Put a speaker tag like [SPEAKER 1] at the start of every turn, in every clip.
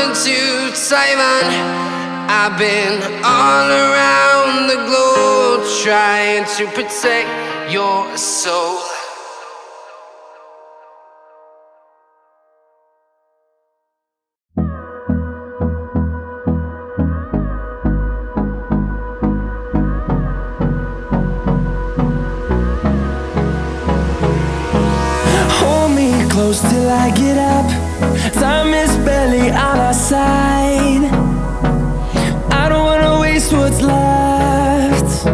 [SPEAKER 1] London to Taiwan. I've been all around the globe trying to protect your soul.
[SPEAKER 2] Close till I get up. Time is barely on our side. I don't wanna waste what's left.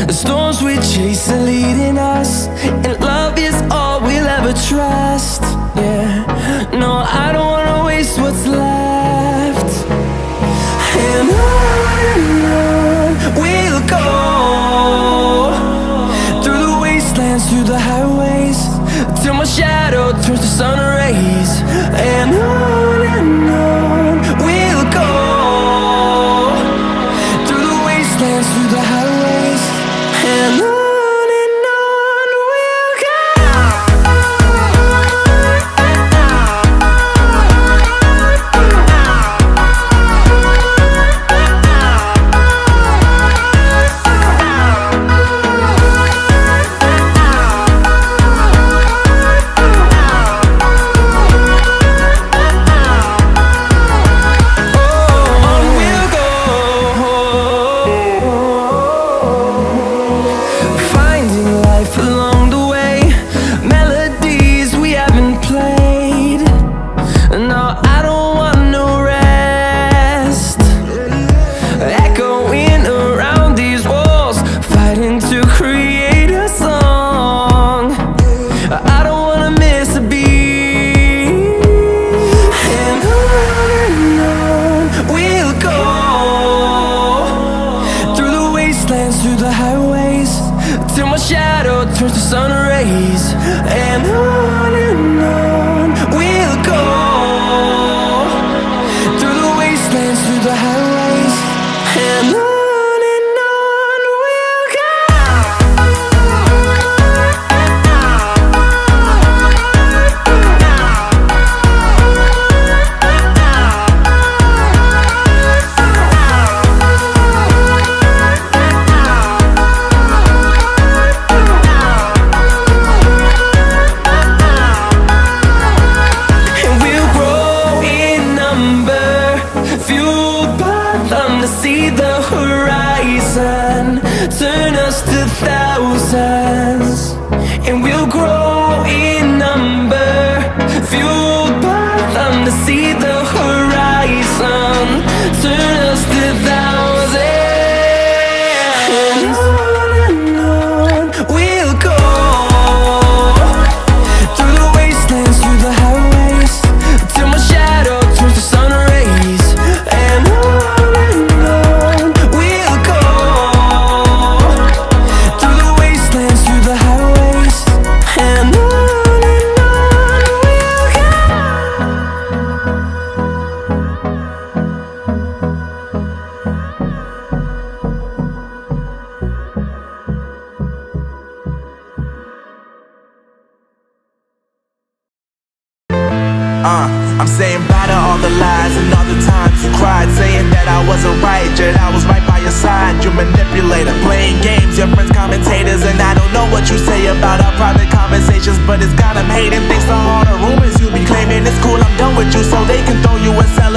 [SPEAKER 2] The storms we chase are leading us, and love is all we'll ever trust. Yeah, no, I don't wanna waste what's left. And on we'll go, through the wastelands, through the highways, till my shadow turns to sun rays. And on we'll go, through the wastelands, through the highways. And on we'll go. Through the highways, till my shadow turns to sun rays. And on we'll go, through the wastelands, through the highways. And on we'll go. See the horizon, turn us to thousands, and we'll grow in number, fueled by them. To see the horizon, turn us to thousands. And on we'll go, through the wastelands, through the highways, till my shadow turns to sun rays. And
[SPEAKER 3] I'm saying bye to all the lies and all the times you cried, saying that I wasn't right, yet I was right by your side. You manipulator, playing games, your friends commentators, and I don't know what you say about our private conversations, but it's got them hating. Thanks to all the rumors you be claiming, it's cool, I'm done with you, so they can throw you a cell